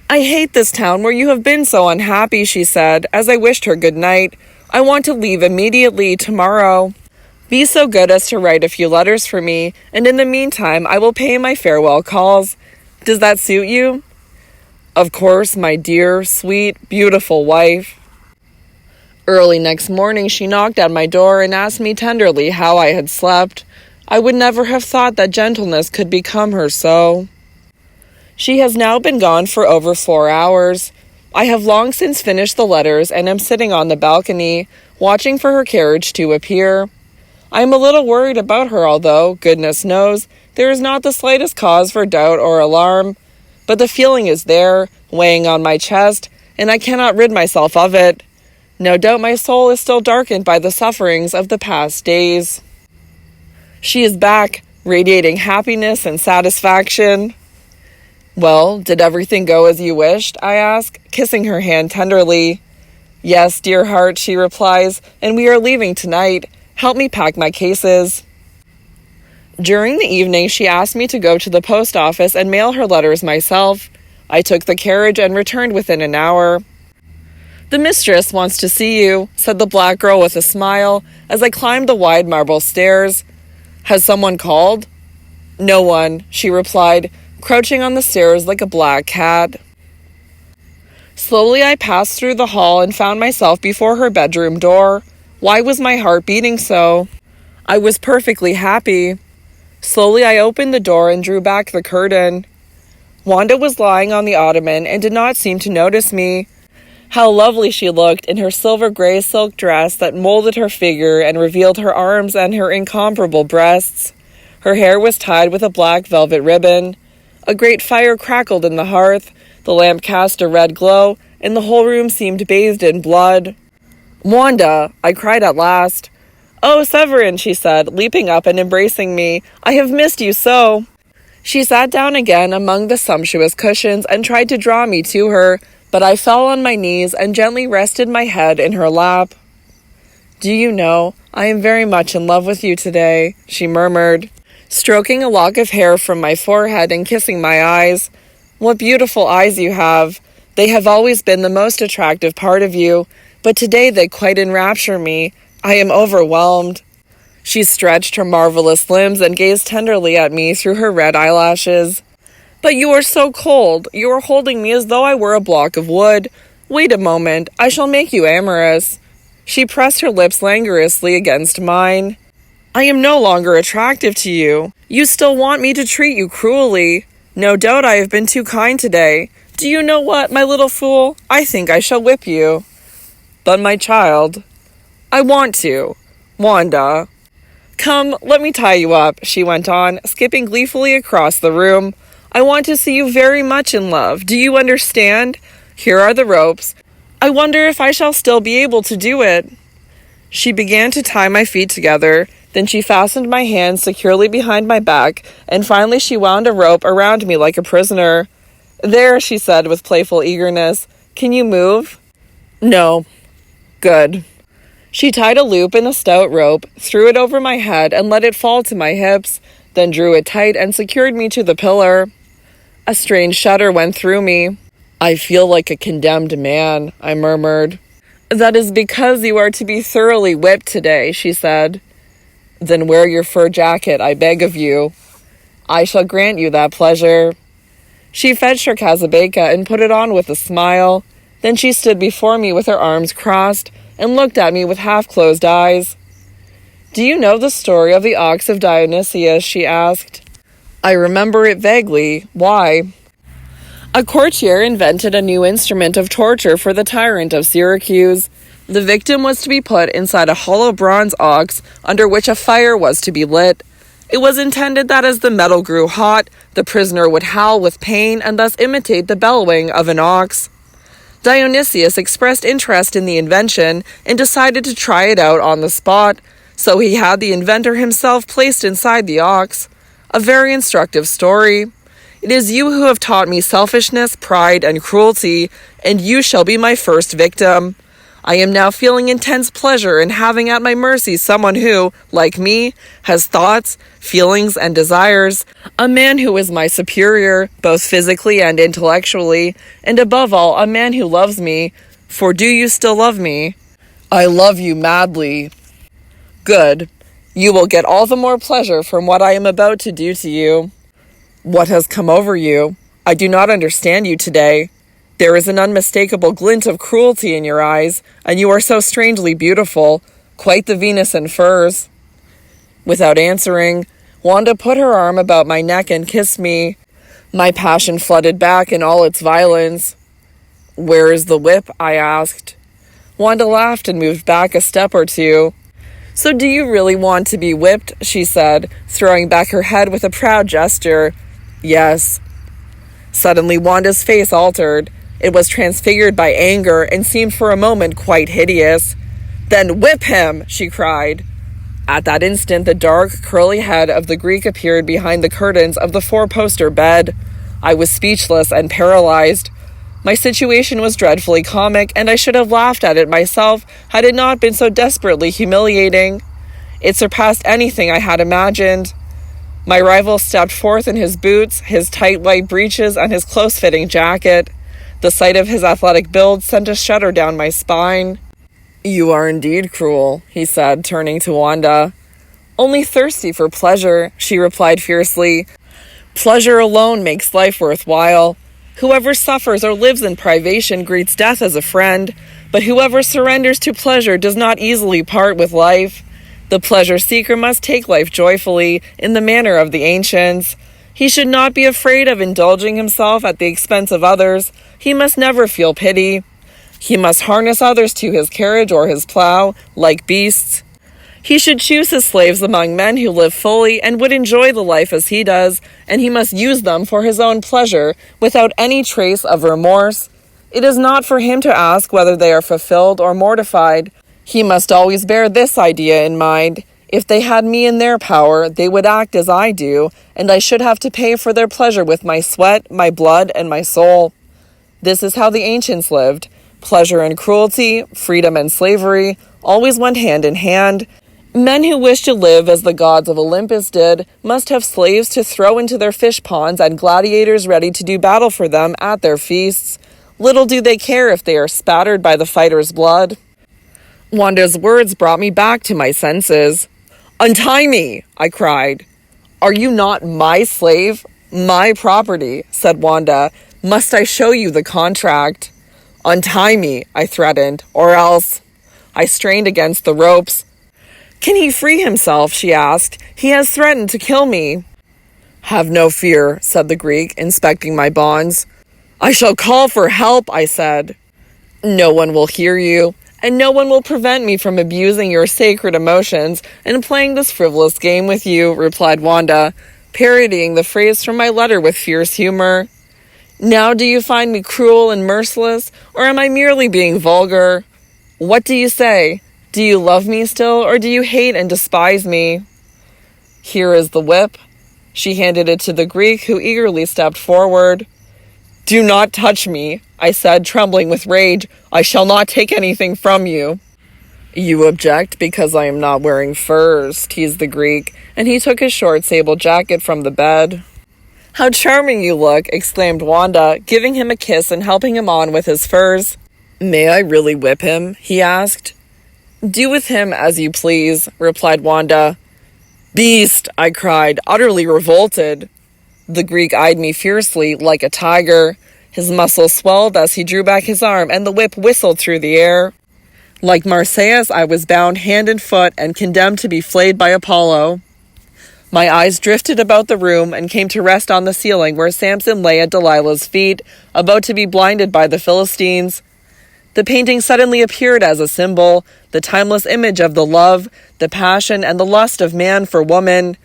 I hate this town where you have been so unhappy, she said, as I wished her good night. I want to leave immediately tomorrow. Be so good as to write a few letters for me, and in the meantime I will pay my farewell calls. Does that suit you? Of course, my dear, sweet, beautiful wife. Early next morning she knocked at my door and asked me tenderly how I had slept. I would never have thought that gentleness could become her so. She has now been gone for over 4 hours. I have long since finished the letters and am sitting on the balcony, watching for her carriage to appear. I am a little worried about her, although, goodness knows, there is not the slightest cause for doubt or alarm. But the feeling is there, weighing on my chest, and I cannot rid myself of it. No doubt my soul is still darkened by the sufferings of the past days. She is back, radiating happiness and satisfaction. Well, did everything go as you wished? I ask, kissing her hand tenderly. Yes, dear heart, she replies, and we are leaving tonight. Help me pack my cases. During the evening, she asked me to go to the post office and mail her letters myself. I took the carriage and returned within an hour. The mistress wants to see you, said the black girl with a smile, as I climbed the wide marble stairs. Has someone called? No one, she replied, crouching on the stairs like a black cat. Slowly I passed through the hall and found myself before her bedroom door. Why was my heart beating so? I was perfectly happy. Slowly I opened the door and drew back the curtain. Wanda was lying on the ottoman and did not seem to notice me. How lovely she looked in her silver gray silk dress that molded her figure and revealed her arms and her incomparable breasts. Her hair was tied with a black velvet ribbon. A great fire crackled in the hearth, the lamp cast a red glow, and the whole room seemed bathed in blood. Wanda, I cried at last. Oh, Severin, she said, leaping up and embracing me. I have missed you so. She sat down again among the sumptuous cushions and tried to draw me to her, but I fell on my knees and gently rested my head in her lap. Do you know, I am very much in love with you today, she murmured, stroking a lock of hair from my forehead and kissing my eyes. What beautiful eyes you have. They have always been the most attractive part of you, but today they quite enrapture me. I am overwhelmed. She stretched her marvelous limbs and gazed tenderly at me through her red eyelashes. But you are so cold. You are holding me as though I were a block of wood. Wait a moment. I shall make you amorous. She pressed her lips languorously against mine. I am no longer attractive to you. You still want me to treat you cruelly. No doubt I have been too kind today. Do you know what, my little fool? I think I shall whip you. But my child, I want to. Wanda. Come, let me tie you up, she went on, skipping gleefully across the room. I want to see you very much in love. Do you understand? Here are the ropes. I wonder if I shall still be able to do it. She began to tie my feet together. Then she fastened my hands securely behind my back, and finally she wound a rope around me like a prisoner. There, she said with playful eagerness. Can you move? No. Good. She tied a loop in a stout rope, threw it over my head, and let it fall to my hips, then drew it tight and secured me to the pillar. A strange shudder went through me. I feel like a condemned man, I murmured. That is because you are to be thoroughly whipped today, she said. Then wear your fur jacket, I beg of you. I shall grant you that pleasure. She fetched her casabeka and put it on with a smile. Then she stood before me with her arms crossed and looked at me with half-closed eyes. Do you know the story of the ox of Dionysius? She asked. I remember it vaguely. Why? A courtier invented a new instrument of torture for the tyrant of Syracuse. The victim was to be put inside a hollow bronze ox under which a fire was to be lit. It was intended that as the metal grew hot, the prisoner would howl with pain and thus imitate the bellowing of an ox. Dionysius expressed interest in the invention and decided to try it out on the spot, so he had the inventor himself placed inside the ox. A very instructive story. It is you who have taught me selfishness, pride, and cruelty, and you shall be my first victim. I am now feeling intense pleasure in having at my mercy someone who, like me, has thoughts, feelings, and desires, a man who is my superior, both physically and intellectually, and above all, a man who loves me, for do you still love me? I love you madly. Good. You will get all the more pleasure from what I am about to do to you. What has come over you? I do not understand you today. There is an unmistakable glint of cruelty in your eyes, and you are so strangely beautiful, quite the Venus in furs. Without answering, Wanda put her arm about my neck and kissed me. My passion flooded back in all its violence. Where is the whip? I asked. Wanda laughed and moved back a step or two. So do you really want to be whipped? She said, throwing back her head with a proud gesture. Yes. Suddenly Wanda's face altered. It was transfigured by anger and seemed for a moment quite hideous. Then whip him, she cried. At that instant, the dark, curly head of the Greek appeared behind the curtains of the four-poster bed. I was speechless and paralyzed. My situation was dreadfully comic, and I should have laughed at it myself had it not been so desperately humiliating. It surpassed anything I had imagined. My rival stepped forth in his boots, his tight white breeches, and his close-fitting jacket. The sight of his athletic build sent a shudder down my spine. You are indeed cruel, he said, turning to Wanda. Only thirsty for pleasure, she replied fiercely. Pleasure alone makes life worthwhile. Whoever suffers or lives in privation greets death as a friend, but whoever surrenders to pleasure does not easily part with life. The pleasure seeker must take life joyfully, in the manner of the ancients. He should not be afraid of indulging himself at the expense of others. He must never feel pity. He must harness others to his carriage or his plow, like beasts. He should choose his slaves among men who live fully and would enjoy the life as he does, and he must use them for his own pleasure, without any trace of remorse. It is not for him to ask whether they are fulfilled or mortified. He must always bear this idea in mind. If they had me in their power, they would act as I do, and I should have to pay for their pleasure with my sweat, my blood, and my soul. This is how the ancients lived. Pleasure and cruelty, freedom and slavery, always went hand in hand. Men who wish to live as the gods of Olympus did must have slaves to throw into their fish ponds and gladiators ready to do battle for them at their feasts. Little do they care if they are spattered by the fighter's blood. Wanda's words brought me back to my senses. Untie me, I cried. Are you not my slave? My property, said Wanda. Must I show you the contract? Untie me, I threatened, or else. I strained against the ropes. Can he free himself? She asked. He has threatened to kill me. Have no fear, said the Greek, inspecting my bonds. I shall call for help, I said. No one will hear you, and no one will prevent me from abusing your sacred emotions and playing this frivolous game with you, replied Wanda, parodying the phrase from my letter with fierce humor. Now do you find me cruel and merciless, or am I merely being vulgar? What do you say? Do you love me still, or do you hate and despise me? Here is the whip. She handed it to the Greek, who eagerly stepped forward. Do not touch me, I said, trembling with rage. I shall not take anything from you. You object because I am not wearing furs, teased the Greek, and he took his short sable jacket from the bed. How charming you look, exclaimed Wanda, giving him a kiss and helping him on with his furs. May I really whip him? He asked. Do with him as you please, replied Wanda. Beast, I cried, utterly revolted. The Greek eyed me fiercely, like a tiger. His muscles swelled as he drew back his arm, and the whip whistled through the air. Like Marsyas, I was bound hand and foot and condemned to be flayed by Apollo. My eyes drifted about the room and came to rest on the ceiling where Samson lay at Delilah's feet, about to be blinded by the Philistines. The painting suddenly appeared as a symbol, the timeless image of the love, the passion, and the lust of man for woman.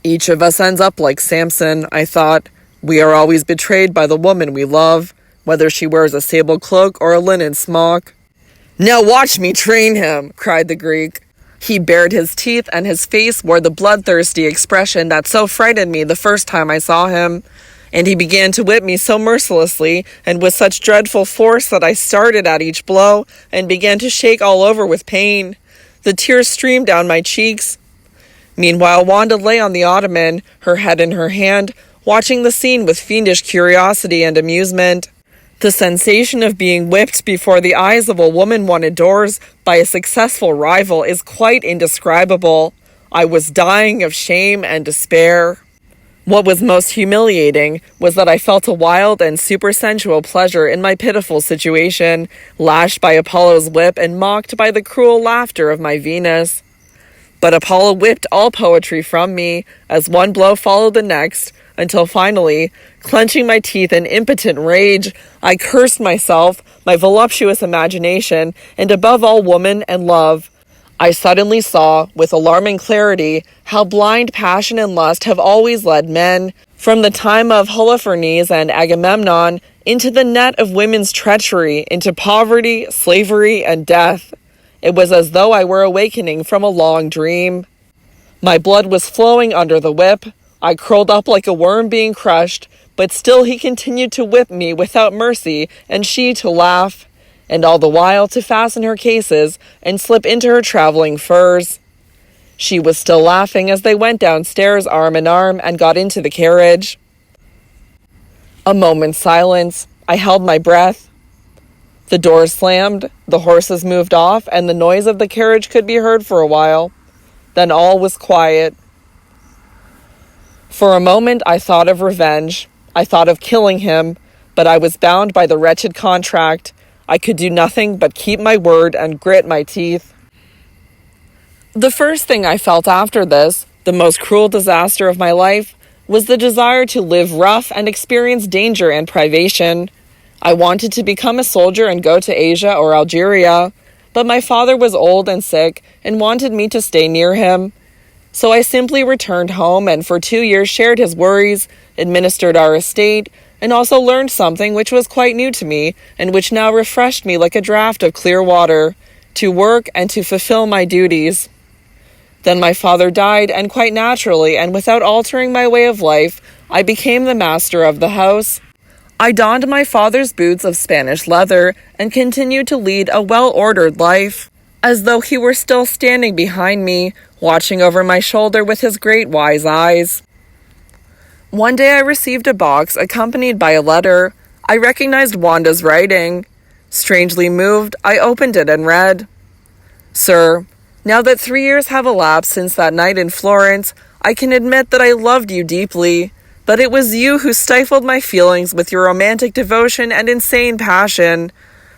Each of us ends up like Samson, I thought. We are always betrayed by the woman we love, whether she wears a sable cloak or a linen smock. Now watch me train him, cried the Greek. He bared his teeth, and his face wore the bloodthirsty expression that so frightened me the first time I saw him. And he began to whip me so mercilessly and with such dreadful force that I started at each blow and began to shake all over with pain. The tears streamed down my cheeks. Meanwhile, Wanda lay on the ottoman, her head in her hand, watching the scene with fiendish curiosity and amusement. The sensation of being whipped before the eyes of a woman one adores by a successful rival is quite indescribable. I was dying of shame and despair. What was most humiliating was that I felt a wild and supersensual pleasure in my pitiful situation, lashed by Apollo's whip and mocked by the cruel laughter of my Venus. But Apollo whipped all poetry from me, as one blow followed the next, until finally, clenching my teeth in impotent rage, I cursed myself, my voluptuous imagination, and above all woman and love. I suddenly saw, with alarming clarity, how blind passion and lust have always led men, from the time of Holofernes and Agamemnon, into the net of women's treachery, into poverty, slavery, and death. It was as though I were awakening from a long dream. My blood was flowing under the whip. I curled up like a worm being crushed, but still he continued to whip me without mercy, and she to laugh, and all the while to fasten her cases and slip into her traveling furs. She was still laughing as they went downstairs arm in arm and got into the carriage. A moment's silence. I held my breath. The doors slammed, the horses moved off, and the noise of the carriage could be heard for a while. Then all was quiet. For a moment I thought of revenge. I thought of killing him, but I was bound by the wretched contract. I could do nothing but keep my word and grit my teeth. The first thing I felt after this, the most cruel disaster of my life, was the desire to live rough and experience danger and privation. I wanted to become a soldier and go to Asia or Algeria, but my father was old and sick and wanted me to stay near him. So I simply returned home and for 2 years shared his worries, administered our estate, and also learned something which was quite new to me and which now refreshed me like a draught of clear water, to work and to fulfill my duties. Then my father died, and quite naturally and without altering my way of life, I became the master of the house. I donned my father's boots of Spanish leather and continued to lead a well-ordered life, as though he were still standing behind me, watching over my shoulder with his great wise eyes. One day I received a box accompanied by a letter. I recognized Wanda's writing. Strangely moved, I opened it and read, "Sir, now that 3 years have elapsed since that night in Florence, I can admit that I loved you deeply, but it was you who stifled my feelings with your romantic devotion and insane passion.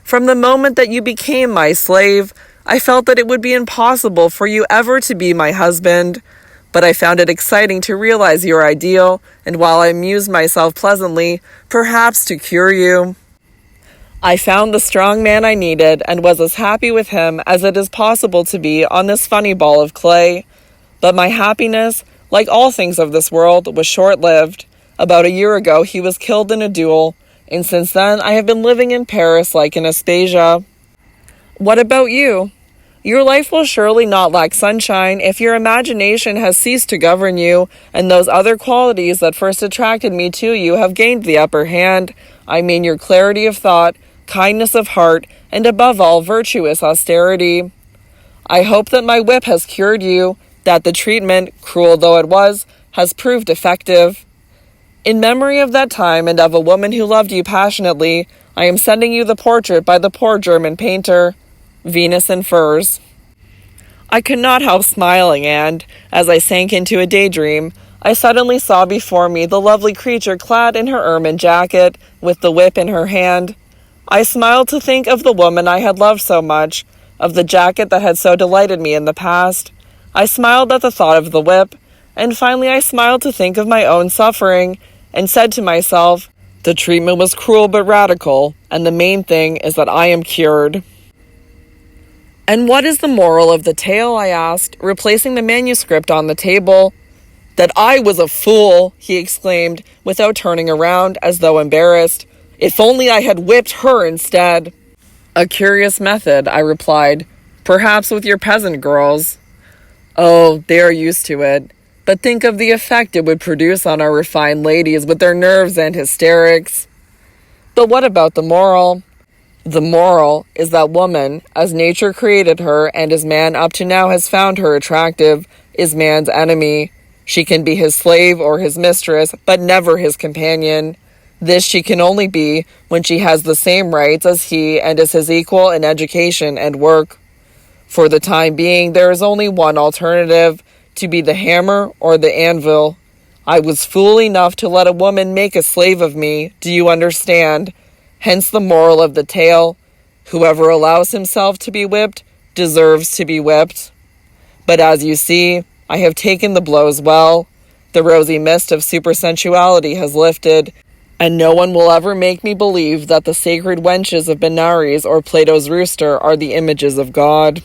From the moment that you became my slave, I felt that it would be impossible for you ever to be my husband. But I found it exciting to realize your ideal, and while I amused myself pleasantly, perhaps to cure you. I found the strong man I needed, and was as happy with him as it is possible to be on this funny ball of clay. But my happiness, like all things of this world, was short-lived. About a year ago he was killed in a duel, and since then I have been living in Paris like an Aspasia. What about you? Your life will surely not lack sunshine if your imagination has ceased to govern you, and those other qualities that first attracted me to you have gained the upper hand. I mean your clarity of thought, kindness of heart, and above all, virtuous austerity. I hope that my whip has cured you, that the treatment, cruel though it was, has proved effective. In memory of that time and of a woman who loved you passionately, I am sending you the portrait by the poor German painter, Venus in Furs." I could not help smiling, and, as I sank into a daydream, I suddenly saw before me the lovely creature clad in her ermine jacket, with the whip in her hand. I smiled to think of the woman I had loved so much, of the jacket that had so delighted me in the past. I smiled at the thought of the whip, and finally I smiled to think of my own suffering, and said to myself, "The treatment was cruel but radical, and the main thing is that I am cured." "And what is the moral of the tale?" I asked, replacing the manuscript on the table. "That I was a fool," he exclaimed, without turning around, as though embarrassed. "If only I had whipped her instead." "A curious method," I replied. "Perhaps with your peasant girls." "Oh, they are used to it. But think of the effect it would produce on our refined ladies with their nerves and hysterics. But what about the moral? The moral is that woman, as nature created her and as man up to now has found her attractive, is man's enemy. She can be his slave or his mistress, but never his companion. This she can only be when she has the same rights as he and is his equal in education and work. For the time being, there is only one alternative, to be the hammer or the anvil. I was fool enough to let a woman make a slave of me, do you understand? Hence the moral of the tale. Whoever allows himself to be whipped deserves to be whipped. But as you see, I have taken the blows well. The rosy mist of supersensuality has lifted, and no one will ever make me believe that the sacred wenches of Benares or Plato's rooster are the images of God.